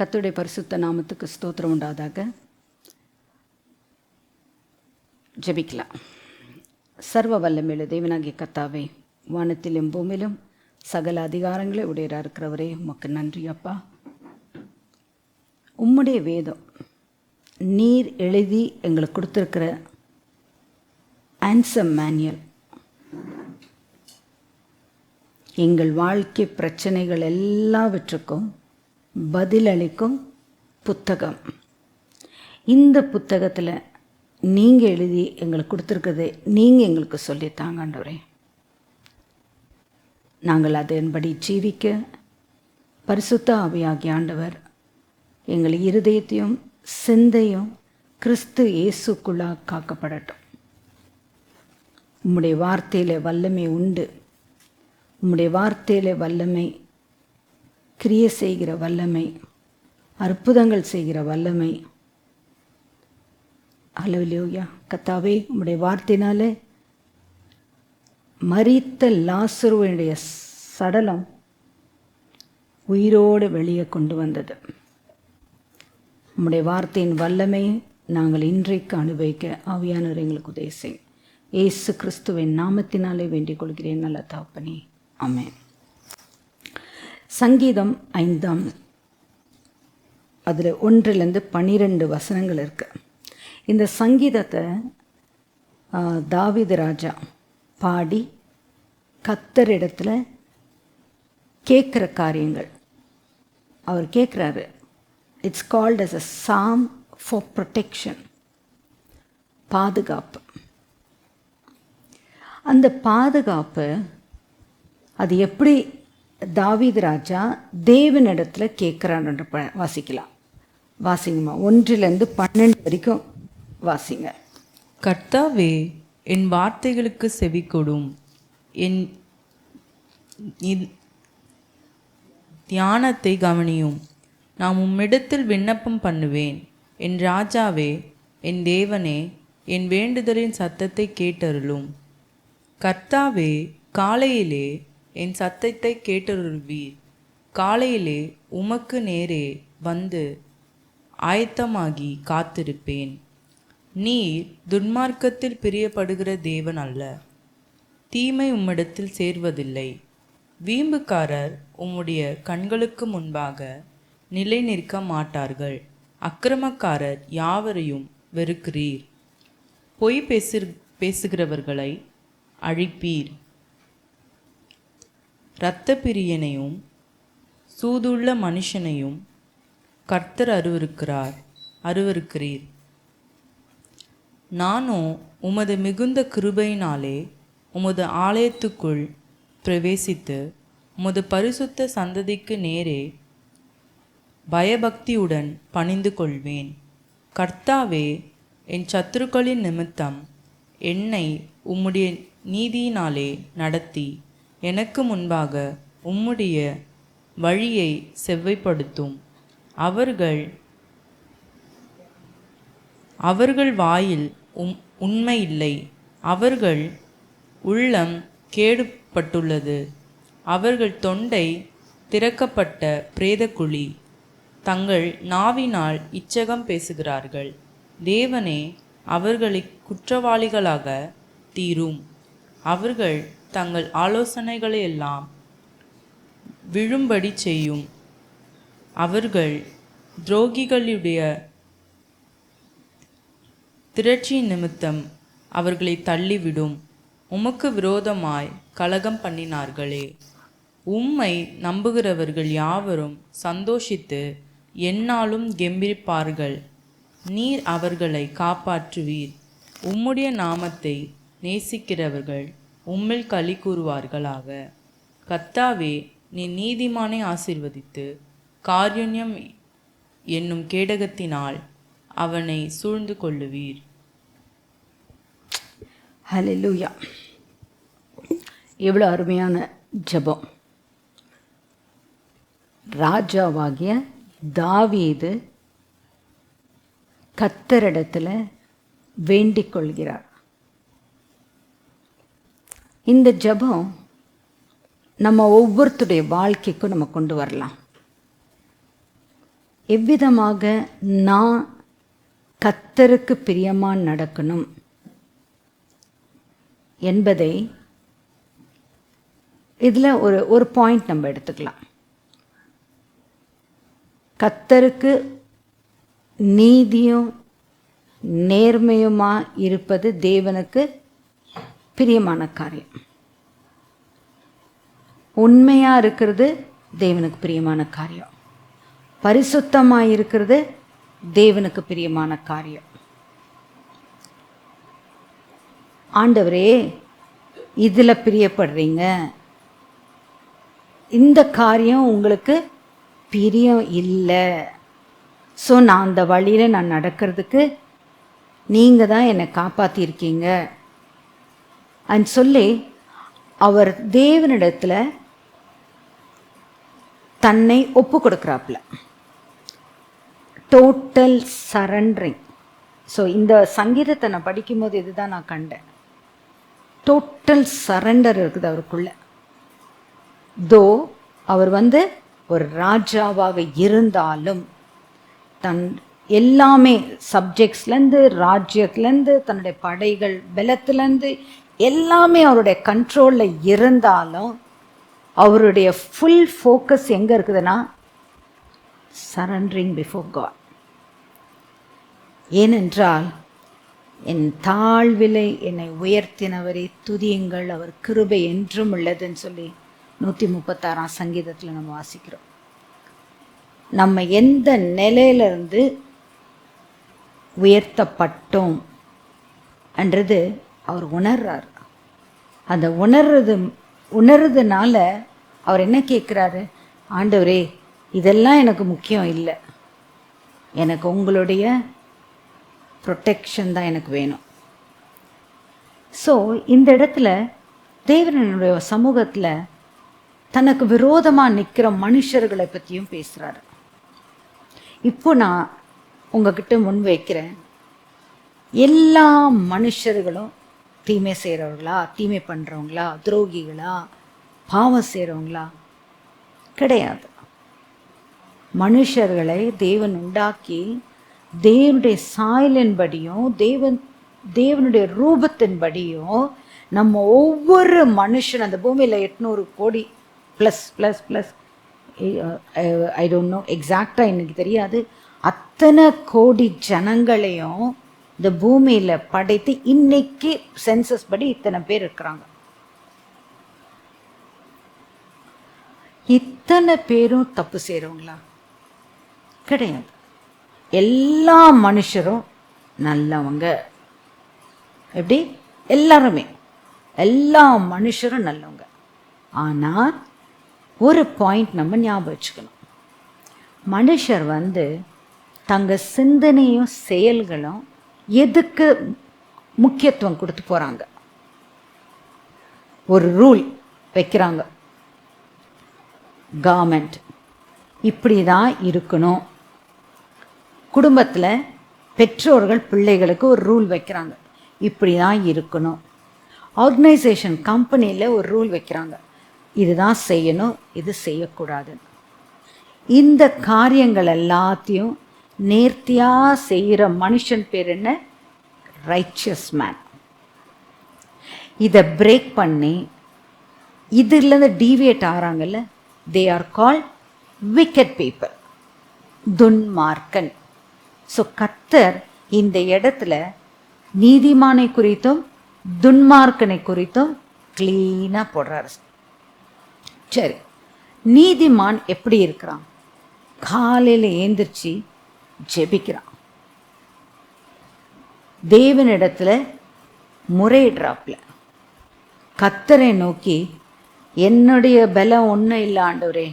கர்த்தருடைய பரிசுத்த நாமத்துக்கு ஸ்தோத்திரம் உண்டாதாக. ஜெபிக்கலாம். சர்வ வல்லமையுள்ள தேவனாகிய கர்த்தாவே, வானத்திலும் பூமியிலும் சகல அதிகாரங்களை உடையராக இருக்கிறவரே, உமக்கு நன்றி அப்பா. உம்முடைய வேதம் நீர் எழுதி எங்களுக்கு கொடுத்துருக்கிற ஆன்சர் மேனுவல், எங்கள் வாழ்க்கை பிரச்சனைகள் எல்லாவற்றுக்கும் பதிலளிக்கும் புத்தகம். இந்த புத்தகத்தில் நீங்கள் எழுதி எங்களுக்கு கொடுத்துருக்கதை நீங்கள் எங்களுக்கு சொல்லித்தாங்க ஆண்டவரே. நாங்கள் அதன்படி ஜீவிக்க பரிசுத்த ஆவியாகிய ஆண்டவர் எங்கள் இருதயத்தையும் சிந்தையும் கிறிஸ்து இயேசுக்குள்ளாக காக்கப்படட்டும். உம்முடைய வார்த்தையில் வல்லமை உண்டு. உம்முடைய வார்த்தையில் வல்லமை, கிரியை செய்கிற வல்லமை, அற்புதங்கள் செய்கிற வல்லமை. அல்லேலூயா. கர்த்தாவே, உம்முடைய வார்த்தையினாலே மரித்த லாசருவினுடைய சடலம் உயிரோடு வெளியே கொண்டு வந்தது. உம்முடைய வார்த்தையின் வல்லமை நாங்கள் இன்றைக்கு அனுபவிக்க ஆவியானவர் எங்களுக்கு உதவி செய்யும். இயேசு கிறிஸ்துவின் நாமத்தினாலே வேண்டிக் கொள்கிறேன் நல்ல தகப்பனே, ஆமென். சங்கீதம் 5 அதில் 1-12 வசனங்கள் இருக்கு. இந்த சங்கீதத்தை தாவீது ராஜா பாடி கர்த்தரிடத்தில் கேட்குற காரியங்கள் அவர் கேட்குறாரு. It's called as a psalm for protection, பாதுகாப்பு. அந்த பாதுகாப்பு அது எப்படி தாவீது ராஜா தேவனிடத்தில் கேட்குறான்னு வாசிக்கலாம். வாசிங்கம்மா, 1-12 வரைக்கும் வாசிங்க. கர்த்தாவே, என் வார்த்தைகளுக்கு செவி கொடும், என் தியானத்தை கவனியும். நான் உம்மிடத்தில் விண்ணப்பம் பண்ணுவேன். என் ராஜாவே, என் தேவனே, என் வேண்டுதலின் சத்தத்தை கேட்டருளும். கர்த்தாவே, காலையிலே என் சத்தத்தை கேட்டருள்வீர். காலையிலே உமக்கு நேரே வந்து ஆயத்தமாகி காத்திருப்பேன். நீர் துன்மார்க்கத்தில் பிரியப்படுகிற தேவன் அல்ல. தீமை உம்மிடத்தில் சேர்வதில்லை. வீம்புக்காரர் உம்முடைய கண்களுக்கு முன்பாக நிலை நிற்க மாட்டார்கள். அக்கிரமக்காரர் யாவரையும் வெறுக்கிறீர். பொய் பேசுகிறவர்களை அழிப்பீர். இரத்த பிரியனையும் சூதுள்ள மனுஷனையும் கர்த்தர் அருவருக்கிறீர். நானோ உமது மிகுந்த கிருபையினாலே உமது ஆலயத்துக்குள் பிரவேசித்து உமது பரிசுத்த சந்ததிக்கு நேரே பயபக்தியுடன் பணிந்து கொள்வேன். கர்த்தாவே, என் சத்துருக்களின் நிமித்தம் என்னை உம்முடைய நீதியினாலே நடத்தி எனக்கு முன்பாக உம்முடைய வழியை செவ்வைப்படுத்தும். அவர்கள் வாயில் உண்மை இல்லை. அவர்கள் உள்ளம் கேடுபட்டுள்ளது. அவர்கள் தொண்டை திறக்கப்பட்ட பிரேதக்குழி. தங்கள் நாவினால் இச்சகம் பேசுகிறார்கள். தேவனே, அவர்களை குற்றவாளிகளாக தீரும். அவர்கள் தங்கள் ஆலோசனைகளையெல்லாம் விழும்படி செய்யும். அவர்கள் துரோகிகளுடைய திரட்சி நிமித்தம் அவர்களை தள்ளிவிடும். உமக்கு விரோதமாய் கலகம் பண்ணினார்களே. உம்மை நம்புகிறவர்கள் யாவரும் சந்தோஷித்து எந்நாளும் கெம்பீரிப்பார்கள். நீர் அவர்களை காப்பாற்றுவீர். உம்முடைய நாமத்தை நேசிக்கிறவர்கள் உம்மில் களி கூறுவார்களாக. கர்த்தாவே, நீ நீதிமானை ஆசீர்வதித்து காருண்யம் என்னும் கேடகத்தினால் அவனை சூழ்ந்து கொள்ளுவீர். ஹல்லேலூயா. எவ்வளோ அருமையான ஜெபம். ராஜாவாகிய தாவீது கர்த்தரிடத்தில் வேண்டிக் கொள்கிறார். இந்த ஜெபம் நம்ம ஒவ்வொருத்தருடைய வாழ்க்கைக்கும் நம்ம கொண்டு வரலாம். எவ்விதமாக நான் கர்த்தருக்கு பிரியமாக நடக்கணும் என்பதை இதில் ஒரு பாயிண்ட் நம்ம எடுத்துக்கலாம். கர்த்தருக்கு நீதியும் நேர்மையுமா இருப்பது தேவனுக்கு பிரியமான காரியம். உண்மையாக இருக்கிறது தேவனுக்கு பிரியமான காரியம். பரிசுத்தமாக இருக்கிறது தேவனுக்கு பிரியமான காரியம். ஆண்டவரே, இதில் பிரியப்படுறீங்க, இந்த காரியம் உங்களுக்கு பிரியம் இல்லை, ஸோ நான் அந்த வழியில் நான் நடக்கிறதுக்கு நீங்கள் தான் என்னை காப்பாற்றிருக்கீங்க அண்ட் சொல்லி அவர் தேவனிடத்தில் தன்னை ஒப்பு கொடுக்குறாப்புல. Total surrendering. ஸோ இந்த சங்கீதத்தை நான் படிக்கும்போது இதுதான் நான் கண்டேன். டோட்டல் சரண்டர் இருக்குது அவருக்குள்ள. தோ அவர் ஒரு ராஜாவாக இருந்தாலும் தன் எல்லாமே சப்ஜெக்ட்ஸ்லேருந்து, ராஜ்யத்துலேருந்து, தன்னுடைய படைகள் பலத்துலேருந்து எல்லாமே அவருடைய கண்ட்ரோலில் இருந்தாலும் அவருடைய ஃபுல் ஃபோக்கஸ் எங்கே இருக்குதுன்னா சரண்டரிங் பிஃபோர் காட். ஏனென்றால் என் தாழ்விலை என்னை உயர்த்தினவரை துதியுங்கள், அவர் கிருபை என்றும் உள்ளதுன்னு சொல்லி 136 சங்கீதத்தில் நம்ம வாசிக்கிறோம். நம்ம எந்த நிலையிலிருந்து உயர்த்தப்பட்டோம் என்றது அவர் உணர்றார். அந்த உணர்றதுனால அவர் என்ன கேட்குறாரு, ஆண்டவரே இதெல்லாம் எனக்கு முக்கியம் இல்லை, எனக்கு உங்களுடைய ப்ரொடெக்ஷன் தான் எனக்கு வேணும். ஸோ இந்த இடத்துல தேவனுடைய சமூகத்தில் தனக்கு விரோதமாக நிற்கிற மனுஷர்களை பற்றியும் பேசுகிறாரு. இப்போ நான் உங்ககிட்ட முன் வைக்கிறேன், எல்லா மனுஷர்களும் தீமை செய்கிறவங்களா, தீமை பண்ணுறவங்களா, துரோகிகளா, பாவம் செய்கிறவங்களா? கிடையாது. மனுஷர்களை தேவன் உண்டாக்கி தேவனுடைய சாயலின்படியும் தேவனுடைய ரூபத்தின்படியும் நம்ம ஒவ்வொரு மனுஷன் அந்த பூமியில் 800 கோடி ப்ளஸ் ஐ டோன்ட் நோ எக்ஸாக்டாக எனக்கு தெரியாது, அத்தனை கோடி ஜனங்களையும் இந்த பூமியில் படைத்து இன்னைக்கு சென்சஸ் படி இத்தனை பேர் இருக்கிறாங்க. இத்தனை பேரும் தப்பு செய்கிறவங்களா? கிடையாது. எல்லா மனுஷரும் நல்லவங்க. எப்படி? எல்லாருமே, எல்லா மனுஷரும் நல்லவங்க. ஆனால் ஒரு பாயிண்ட் நம்ம ஞாபகம் வச்சுக்கணும். மனுஷர் தங்க சிந்தனையும் செயல்களும் எதுக்கு முக்கியத்துவம் கொடுத்து போகிறாங்க? ஒரு ரூல் வைக்கிறாங்க, கவர்மெண்ட் இப்படி தான் இருக்கணும். குடும்பத்தில் பெற்றோர்கள் பிள்ளைகளுக்கு ஒரு ரூல் வைக்கிறாங்க, இப்படி தான் இருக்கணும். ஆர்கனைசேஷன் கம்பெனியில் ஒரு ரூல் வைக்கிறாங்க, இதுதான் செய்யணும், இது செய்யக்கூடாது. இந்த காரியங்கள் எல்லாத்தையும் நேர்த்தியாக செய்கிற மனுஷன் பேர் என்ன? Righteous man. இதை பிரேக் பண்ணி இதில் டீவியேட் ஆகிறாங்கல்ல, they are called wicked people, துன்மார்க்கன். ஸோ கர்த்தர் இந்த இடத்துல நீதிமானை குறித்தும் துன்மார்க்கனை குறித்தும் கிளீனாக போடுறாரு. சரி, நீதிமான் எப்படி இருக்கிறான்? காலையில் ஏந்திரிச்சு ஜெபிக்கிறான், தேவனிடத்தில் முறையிடுறாப்புல, கர்த்தரை நோக்கி என்னுடைய பலம் ஒன்றும் இல்லை ஆண்டவரே,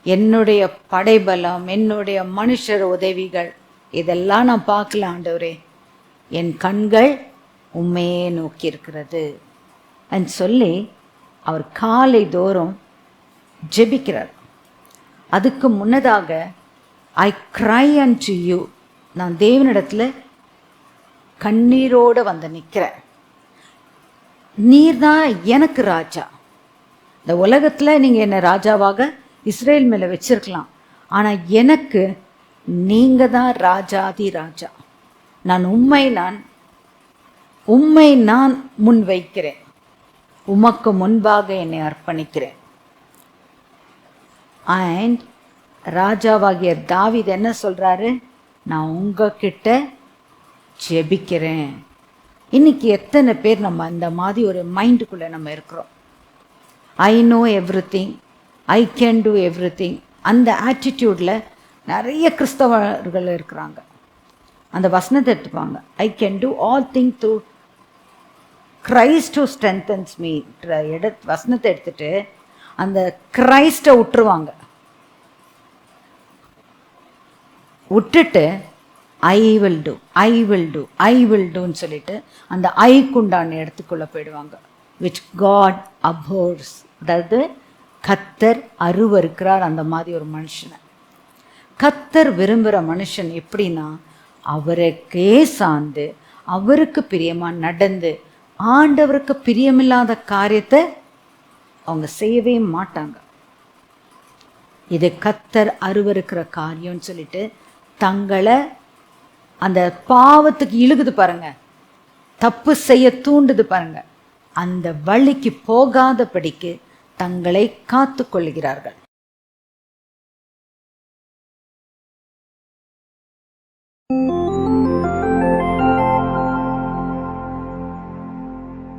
என்னுடைய படைபலம், என்னுடைய மனுஷர் உதவிகள் இதெல்லாம் நான் பார்க்கல ஆண்டவரே, என் கண்கள் உண்மையே நோக்கி இருக்கிறது அன்னு சொல்லி அவர் காலை தோறும் ஜெபிக்கிறார். அதுக்கு முன்னதாக ஐ க்ரை அன்டு யூ, நான் தேவனிடத்தில் கண்ணீரோடு நிற்கிறேன். நீர் தான் எனக்கு ராஜா. இந்த உலகத்தில் நீங்கள் என்னை ராஜாவாக இஸ்ரேல் மேலே வச்சிருக்கலாம், ஆனால் எனக்கு நீங்க தான் ராஜாதி ராஜா. உம்மை நான் முன் வைக்கிறேன், உமக்கு முன்பாக என்னை அர்ப்பணிக்கிறேன். அண்ட் ராஜாவாகிய தாவீது என்ன சொல்றாரு? நான் உங்ககிட்ட ஜெபிக்கிறேன். இன்னைக்கு எத்தனை பேர் நம்ம அந்த மாதிரி ஒரு மைண்டுக்குள்ளே நம்ம இருக்கிறோம்? I know everything, I can do everything. அந்த ஆட்டிடியூடில் நிறைய கிறிஸ்தவர்கள் இருக்கிறாங்க. அந்த வசனத்தை எடுத்துப்பாங்க, I can do all thing through Christ who strengthens me. வசனத்தை எடுத்துட்டு அந்த கிரைஸ்டை விட்டுட்டு I will do, I will do, I will டூன்னு சொல்லிட்டு அந்த ஐக்குண்டான இடத்துக்குள்ளே போயிடுவாங்க. Which God abhors. அதாவது கர்த்தர் அருவருக்கிறார் அந்த மாதிரி ஒரு மனுஷனை. கர்த்தர் விரும்புகிற மனுஷன் எப்படின்னா, அவருக்கே சார்ந்து அவருக்கு பிரியமாக நடந்து ஆண்டவருக்கு பிரியமில்லாத காரியத்தை அவங்க செய்யவே மாட்டாங்க. இது கர்த்தர் அருவருக்கிற காரியம்னு சொல்லிட்டு தங்களை அந்த பாவத்துக்கு இழுகுது பாருங்க, தப்பு செய்ய தூண்டுது பாருங்க, அந்த வழிக்கு போகாதபடிக்கு தங்களை காத்து கொள்கிறார்கள்.